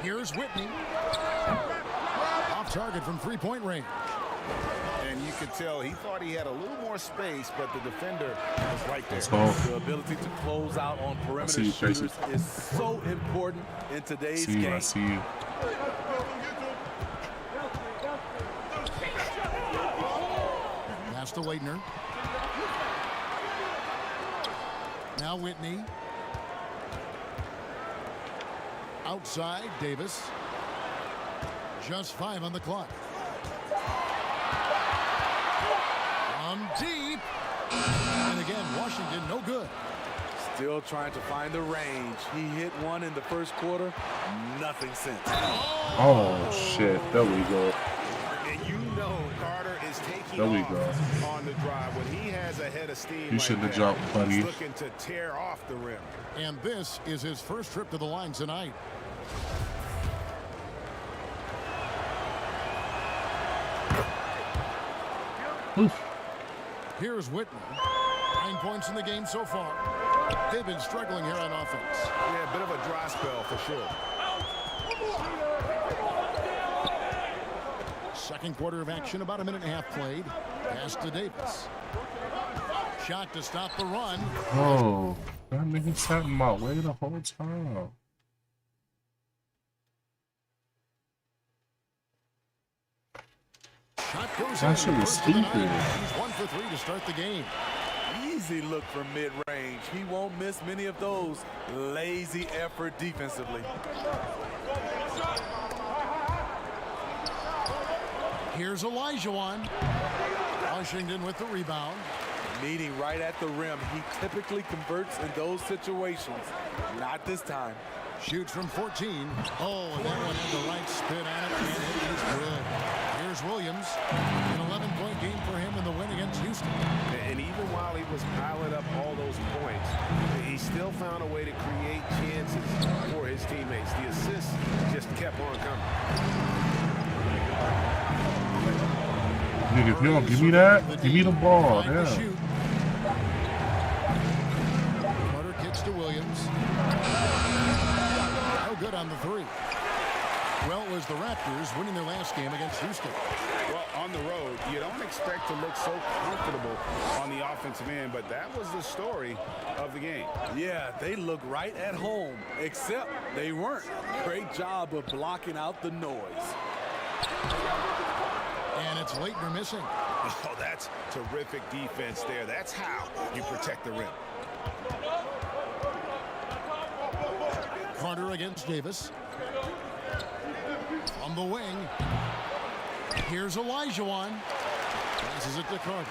Here's Whitney. Off target from three-point range. And you could tell he thought he had a little more space, but the defender was right there. The ability to close out on perimeter shooters is so important in today's game. I see you. Pass to Leitner. Now Whitney. Outside, Davis. Just 5 on the clock. From deep. And again, Washington no good. Still trying to find the range. He hit one in the first quarter. Nothing since. Oh, shit. There we go. And you know Carter is taking There we off go. on the drive. When he has a head of steam You shouldn't have jumped, buddy. he's looking to tear off the rim. And this is his first trip to the line tonight. Oof. Here's Whitney. 9 points in the game so far. They've been struggling here on offense. Yeah, a bit of a dry spell for sure. Second quarter of action, about a minute and a half played. Pass to Davis. Shot to stop the run. Oh, that nigga sat in my way the whole time. Shot goes That in. shit was First of the night. stupid. He's 1 for 3 to start the game. Easy look from mid-range. He won't miss many of those. Lazy effort defensively. Here's Olajuwon. Washington with the rebound. Meeting right at the rim. He typically converts in those situations. Not this time. Shoots from 14. Oh, and that one had the right spin on it, and it is good. Here's Williams. An 11-point game for him in the win against Houston. And even while he was piling up all those points, he still found a way to create chances for his teammates. The assists just kept on coming. Nigga, if you don't give me that, give me the ball. Trying to Yeah. shoot. Carter kicks to Williams. on the three. Well, it was the Raptors winning their last game against Houston. Well, on the road, you don't expect to look so comfortable on the offensive end, but that was the story of the game. Yeah, they look right at home, except they weren't. Great job of blocking out the noise. And it's Leitner missing. Oh, that's terrific defense there. That's how you protect the rim. Carter against Davis. On the wing. Here's Olajuwon. Passes it to Carter.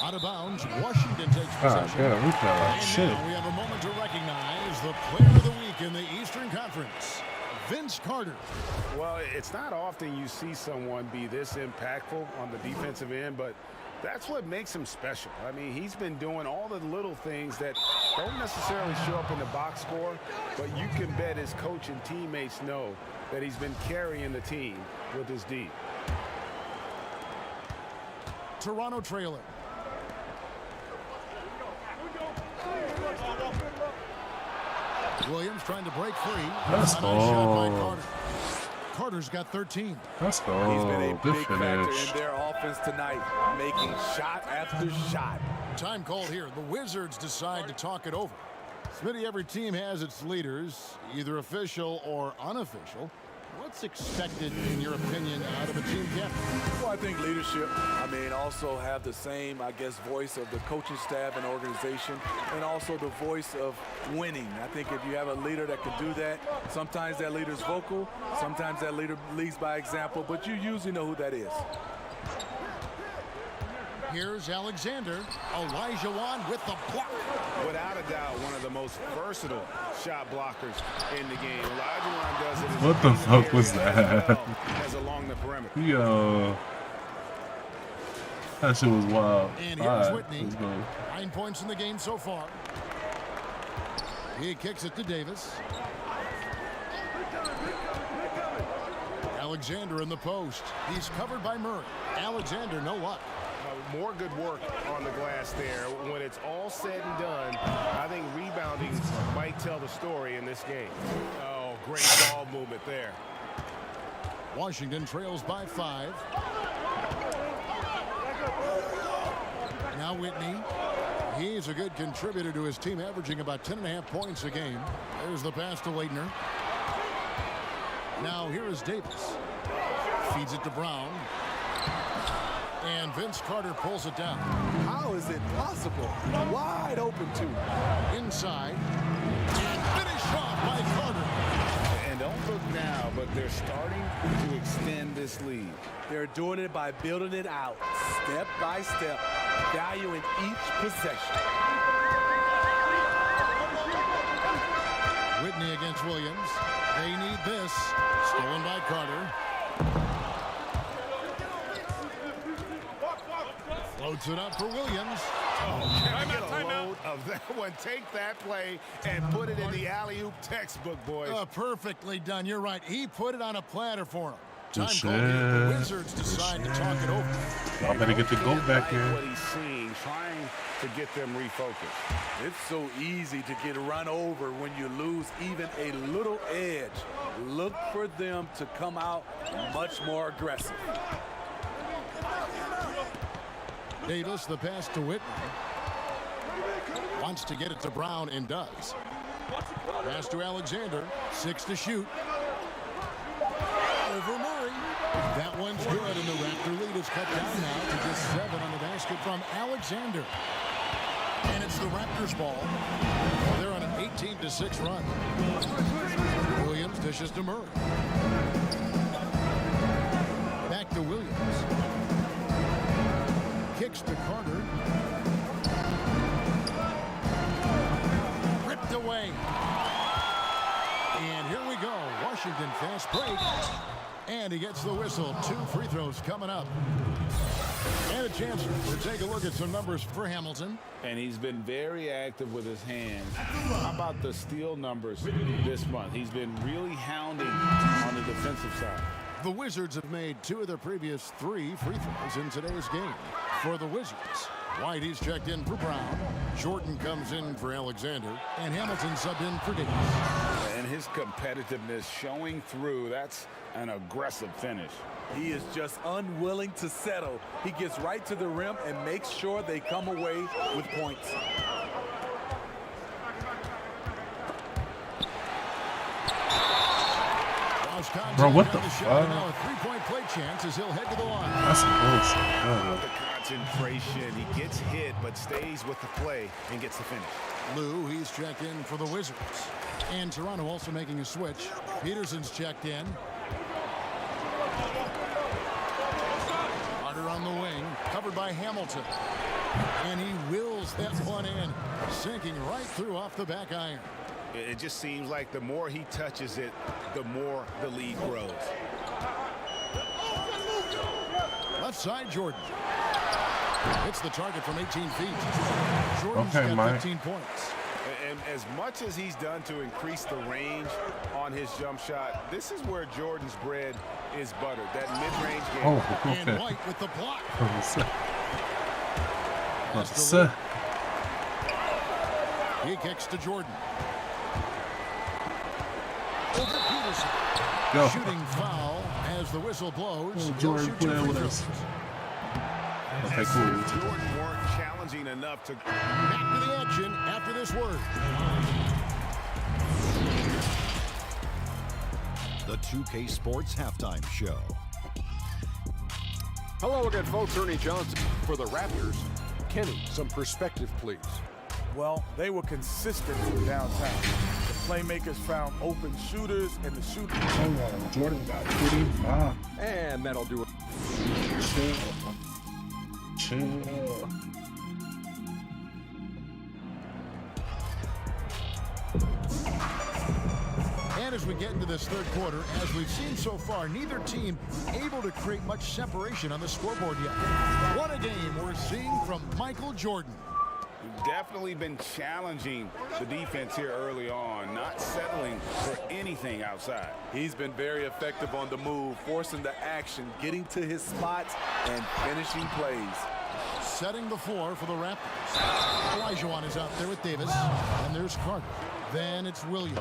Out of bounds. Washington takes possession. Yeah, and now we have a moment to recognize the player of the week in the Eastern Conference, Vince Carter. Well, it's not often you see someone be this impactful on the defensive end, but that's what makes him special. I mean, he's been doing all the little things that don't necessarily show up in the box score, but you can bet his coach and teammates know that he's been carrying the team with his D. Toronto trailer. Williams trying to break free. Let's Nice go. shot by Carter. Carter's got 13. Let's go. He's been a Good big factor finish. in their offense tonight, making shot after shot. Time called here. The Wizards decide to talk it over. Smitty, every team has its leaders, either official or unofficial. What's expected, in your opinion, out of a team captain? Well, I think leadership, also have the same, voice of the coaching staff and organization, and also the voice of winning. I think if you have a leader that can do that, sometimes that leader's vocal, sometimes that leader leads by example, but you usually know who that is. Here's Alexander. Olajuwon with the block. Without a doubt, one of the most versatile shot blockers in the game. Olajuwon does it. What the fuck was that? As along the perimeter. Yo. That shit was wild. And here's Whitney. 9 points in the game so far. He kicks it to Davis. Alexander in the post. He's covered by Murray. Alexander, no luck. More good work on the glass there. When it's all said and done, I think rebounding might tell the story in this game. Oh, great ball movement there. Washington trails by 5. Now Whitney. He's a good contributor to his team, averaging about 10.5 points a game. There's the pass to Leitner. Now here is Davis. Feeds it to Brown. And Vince Carter pulls it down. How is it possible? Wide open two. Inside. And finish off by Carter. And don't look now, but they're starting to extend this lead. They're doing it by building it out, step by step, valuing each possession. Whitney against Williams. They need this. Stolen by Carter. Floats it up for Williams. Oh, can I get a load of that one? Take that play and put it in the alley-oop textbook, boys. Perfectly done. You're right. He put it on a platter for him. Time Good called here. The shit. Wizards decide to talk it over. Y'all better get the goat back here. What he's seeing, trying to get them refocused. It's so easy to get run over when you lose even a little edge. Look for them to come out much more aggressive. Davis, the pass to Whitney. Wants to get it to Brown and does. Pass to Alexander. 6 to shoot. Over Murray. That one's good, and the Raptor lead is cut down now to just 7 on the basket from Alexander. And it's the Raptors' ball. They're on an 18-6 run. Williams dishes to Murray. Back to Williams. Kicks to Carter. Ripped away. And here we go. Washington fast break. And he gets the whistle. 2 free throws coming up. And a chance to take a look at some numbers for Hamilton. And he's been very active with his hands. How about the steal numbers this month? He's been really hounding on the defensive side. The Wizards have made 2 of their previous 3 free throws in today's game. For the Wizards, White, he's checked in for Brown. Jordan comes in for Alexander. And Hamilton subbed in for Davis. And his competitiveness showing through. That's an aggressive finish. He is just unwilling to settle. He gets right to the rim and makes sure they come away with points. Bro, what the fuck? Now a three-point play chance as he'll head to the line. That's some bullshit. The concentration. He gets hit, but stays with the play and gets the finish. Lou, he's checked in for the Wizards. And Toronto also making a switch. Peterson's checked in. Carter on the wing, covered by Hamilton. And he wills that one in, sinking right through off the back iron. It just seems like the more he touches it, the more the lead grows. Left side, Jordan. Hits the target from 18 feet. Jordan's got 15 points. And as much as he's done to increase the range on his jump shot, this is where Jordan's bread is buttered. That mid-range game. Oh, okay. And White with the block. He kicks to Jordan. Over Peterson. Go. Shooting foul as the whistle blows. Oh, Jordan playing with us. Okay, cool. Jordan weren't challenging enough to. Back to the action after this word. The 2K Sports Halftime Show. Hello again, folks. Ernie Johnson for the Raptors. Kenny, some perspective, please. Well, they were consistent downtown. The playmakers found open shooters, and the shooters. Oh, Jordan got 35. And that'll do it. Chill. And as we get into this third quarter, as we've seen so far, neither team able to create much separation on the scoreboard yet. What a game we're seeing from Michael Jordan. Definitely been challenging the defense here early on, not settling for anything outside. He's been very effective on the move, forcing the action, getting to his spots, and finishing plays. Setting the floor for the Raptors. Olajuwon is out there with Davis, and there's Carter. Then it's Williams,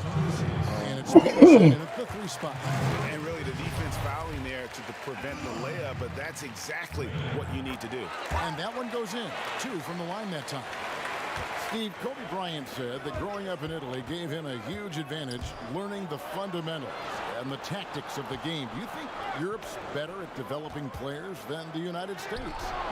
and it's Peterson at the three spot. And really the defense fouling there to prevent the layup, but that's exactly what you need to do. And that one goes in, 2 from the line that time. Steve, Kobe Bryant said that growing up in Italy gave him a huge advantage learning the fundamentals and the tactics of the game. Do you think Europe's better at developing players than the United States?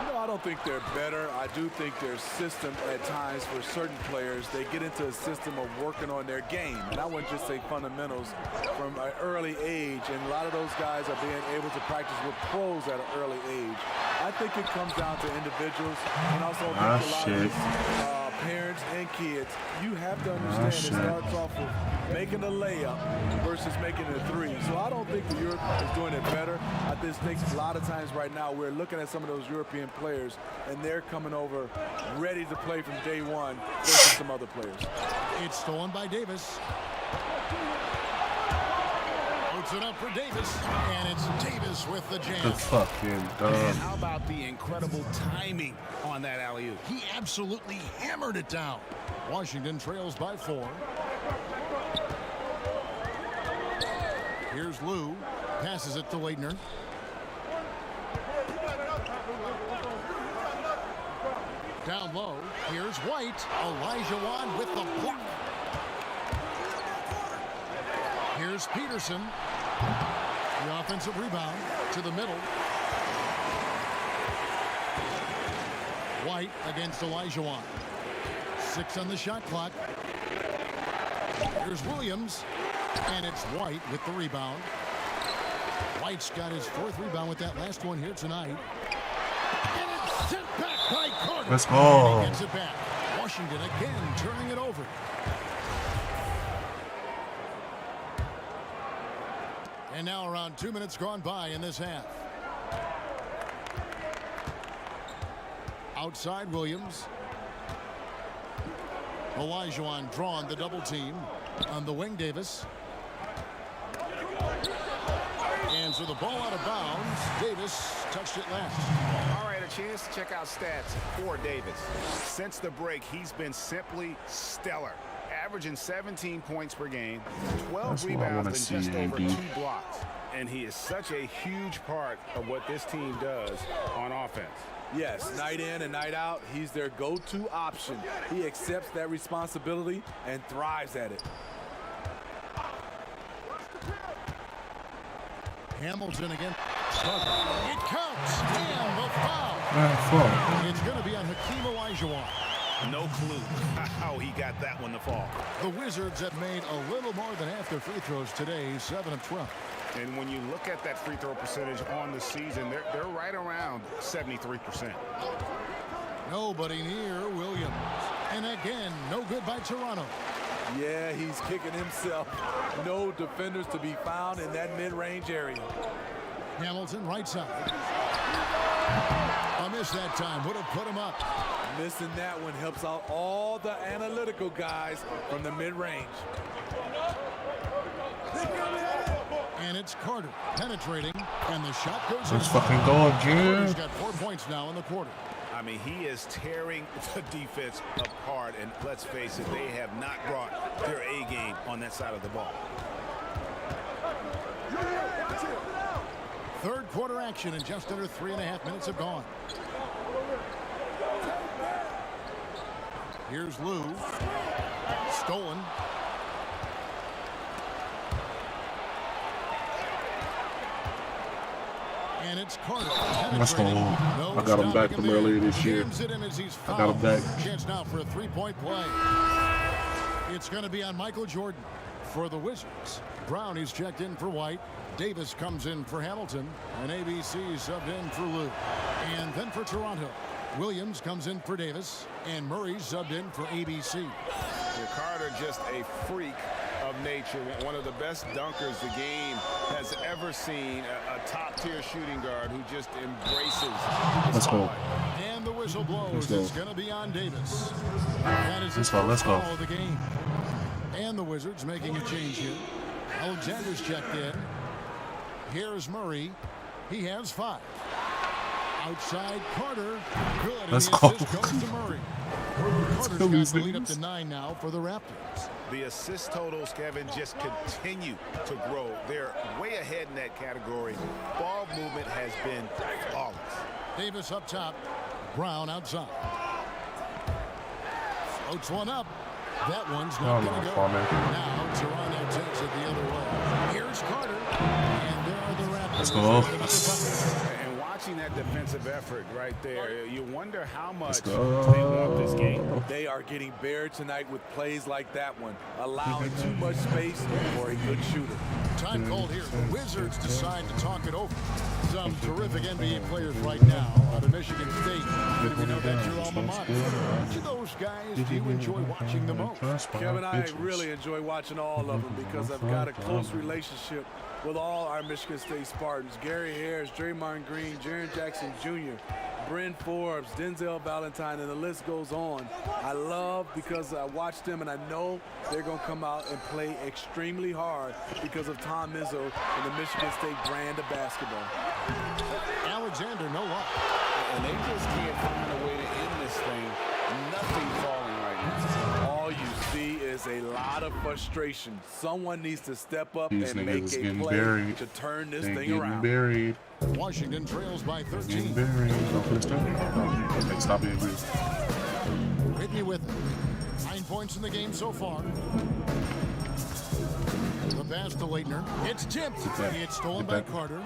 No, I don't think they're better. I do think their system at times for certain players, they get into a system of working on their game. And I wouldn't just say fundamentals from an early age. And a lot of those guys are being able to practice with pros at an early age. I think it comes down to individuals and also a lot of parents and kids. You have to understand it starts off with making a layup versus making a three. So I don't think that Europe is doing it better. I just think a lot of times right now we're looking at some of those European players and they're coming over ready to play from day one versus some other players. It's stolen by Davis. Puts it up for Davis, and it's Davis with the jam. That's fucking dumb. And how about the incredible timing on that alley-oop? He absolutely hammered it down. Washington trails by 4. Here's Lou. Passes it to Leitner. Down low. Here's White. Olajuwon with the block. Here's Peterson. The offensive rebound to the middle. White against Olajuwon. 6 on the shot clock. Here's Williams. And it's White with the rebound. White's got his 4th rebound with that last one here tonight. And it's sent back by Carter. Let's go. And he gets it back. Washington again turning it over. And now around 2 minutes gone by in this half. Outside Williams. Olajuwon drawn the double team. On the wing, Davis. And so the ball out of bounds. Davis touched it last. All right, a chance to check out stats for Davis. Since the break, he's been simply stellar, averaging 17 points per game, 12 rebounds, and just over 2 blocks. And he is such a huge part of what this team does on offense. Yes, night in and night out, he's their go-to option. He accepts that responsibility and thrives at it. Hamilton again. It counts. And the foul. It's going to be on Hakeem Olajuwon. No clue how he got that one to fall. The Wizards have made a little more than half their free throws today, 7 of 12. And when you look at that free throw percentage on the season, they're right around 73%. Nobody near Williams. And again, no good by Toronto. Yeah, he's kicking himself. No defenders to be found in that mid-range area. Hamilton, right side. A miss that time. Would have put him up. Missing that one helps out all the analytical guys from the mid-range. And it's Carter penetrating, and the shot goes in. Let's fucking go again. He's got 4 points now in the quarter. I mean, he is tearing the defense apart, and let's face it, they have not brought their A game on that side of the ball. Third quarter action, and just under 3.5 minutes have gone. Here's Lou. Stolen. And it's Carter. Let's go. I got him back from earlier this year. I got him back. Chance now for a three-point play. It's going to be on Michael Jordan for the Wizards. Brown is checked in for White. Davis comes in for Hamilton. And ABC subbed in for Lou. And then for Toronto, Williams comes in for Davis. And Murray subbed in for ABC. Yeah, Carter just a freak of nature, one of the best dunkers the game has ever seen, a top-tier shooting guard who just embraces. Let's go. And the whistle blows. It's going to be on Davis. That is the let's go. foul of the game. And the Wizards making a change here. Alexander's checked in. Here's Murray. He has 5. Outside Carter. Good. Let's and go. the assist goes to Murray. Carter's got the lead up to 9 now for the Raptors. The assist totals, Kevin, just continue to grow. They're way ahead in that category. Ball movement has been flawless. Davis up top. Brown outside. Floats one up. That one's not going to go. Now Toronto takes it the other way. Here's Carter. And there are the Raptors. Let's go. And watching that defensive effort right there, you wonder how much they want this game. They are getting buried tonight with plays like that one, allowing too much space for a good shooter. Time called here. The Wizards decide to talk it over. Some terrific NBA players right now out of Michigan State. And we know that's your alma mater. Which of those guys do you enjoy watching the most? Kevin, I really enjoy watching all of them because I've got a close relationship with all our Michigan State Spartans. Gary Harris, Draymond Green, Jaren Jackson Jr., Bryn Forbes, Denzel Valentine, and the list goes on. I love because I watch them and I know they're going to come out and play extremely hard because of Tom Izzo and the Michigan State brand of basketball. Alexander, no luck. And they just can't find a way to end this thing. Nothing falling right now. All you see is a lot of frustration. Someone needs to step up and make a play to turn this thing around. Buried. Washington trails by 13. Getting buried. Don't put it down. Okay, stop being weird. Whitney with 9 points in the game so far. The pass to Leitner. It's tipped. It's stolen by Carter.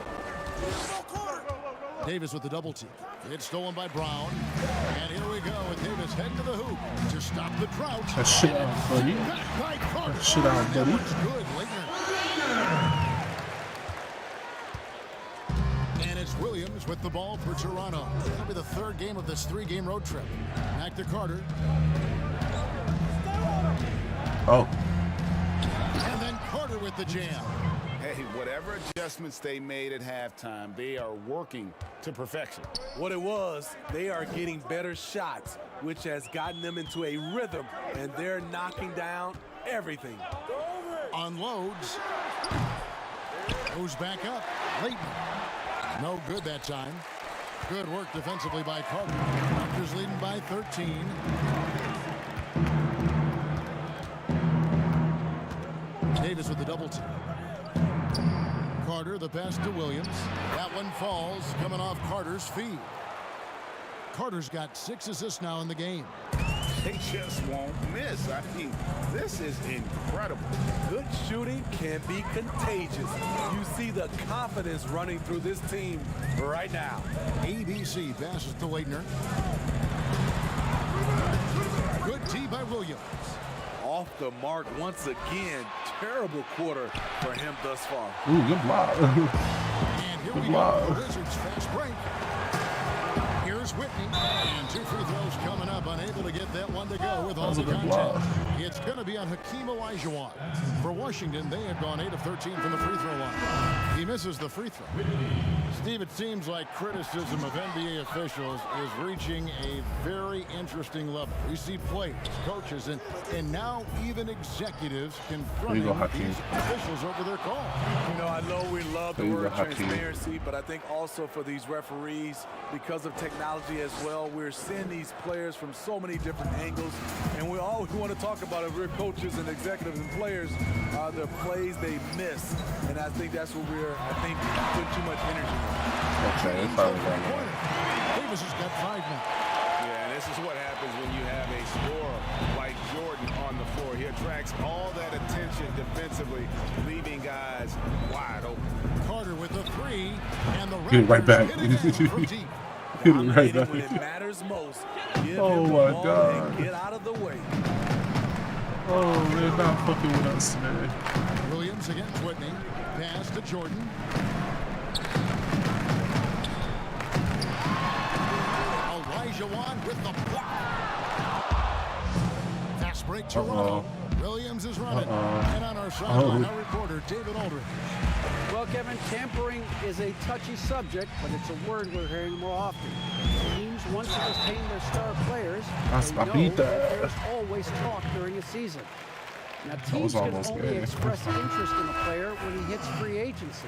Davis with the double team. It's stolen by Brown. And here we go with Davis head to the hoop to stop the drought. That shit out, buddy. That shit out, buddy. That good, Leitner. And it's Williams with the ball for Toronto. That'll be the third game of this 3-game road trip. Back to Carter. Oh. And then Carter with the jam. Hey, whatever adjustments they made at halftime, they are working to perfection. What it was, they are getting better shots, which has gotten them into a rhythm, and they're knocking down everything. Unloads. Goes back up. Leitner. No good that time. Good work defensively by Carter. Rutgers leading by 13. Davis with the double team. Carter, the pass to Williams. That one falls, coming off Carter's feet. Carter's got 6 assists now in the game. They just won't miss. I mean, this is incredible. Good shooting can be contagious. You see the confidence running through this team right now. ABC passes to Leitner. Good tee by Williams. Off the mark once again. Terrible quarter for him thus far. Ooh, good block. And here we go. The Wizards fast break. Here's Whitney. And 2 free throws coming up. Unable to get that one to go with all the contact. It's going to be on Hakeem Olajuwon. For Washington, they have gone 8 of 13 from the free throw line. He misses the free throw. Steve, it seems like criticism of NBA officials is reaching a very interesting level. We see players, coaches, and now even executives confronting these officials over their call. You know, I know we love the word transparency, but I think also for these referees, because of technology as well, we're seeing these players from so many different angles, and we all want to talk about it. We're coaches and executives and players, the plays they miss, and I think that's what we're, putting too much energy in. Okay, it's probably right. Davis has got 5 now. Yeah, and this is what happens when you have a scorer like Jordan on the floor. He attracts all that attention defensively, leaving guys wide open. Carter with the 3, and the Get right back. hit it from deep. Get it right back. When it matters most, give Oh him the my ball God. and get out of the way. Oh, they're not fucking with us, man. Williams against Whitney. Pass to Jordan. Olajuwon with the block. Fast break Toronto. Williams is running. And on our sideline, our reporter, David Aldridge. Well, Kevin, tampering is a touchy subject, but it's a word we're hearing more often. Teams want to retain their star players. They know that there's always talk during a season. Now, teams can only express interest in a player when he hits free agency.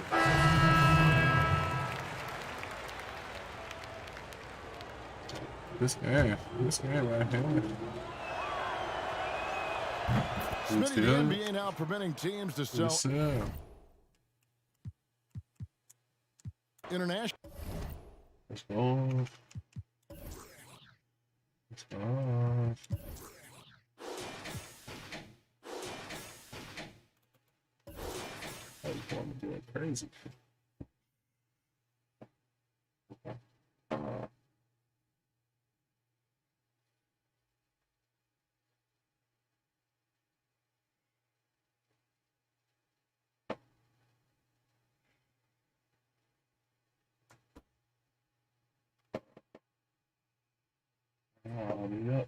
This game right here. Smitty, the NBA now permitting teams to sell international. Let's go. Let's go. I just want to do it crazy. Yep.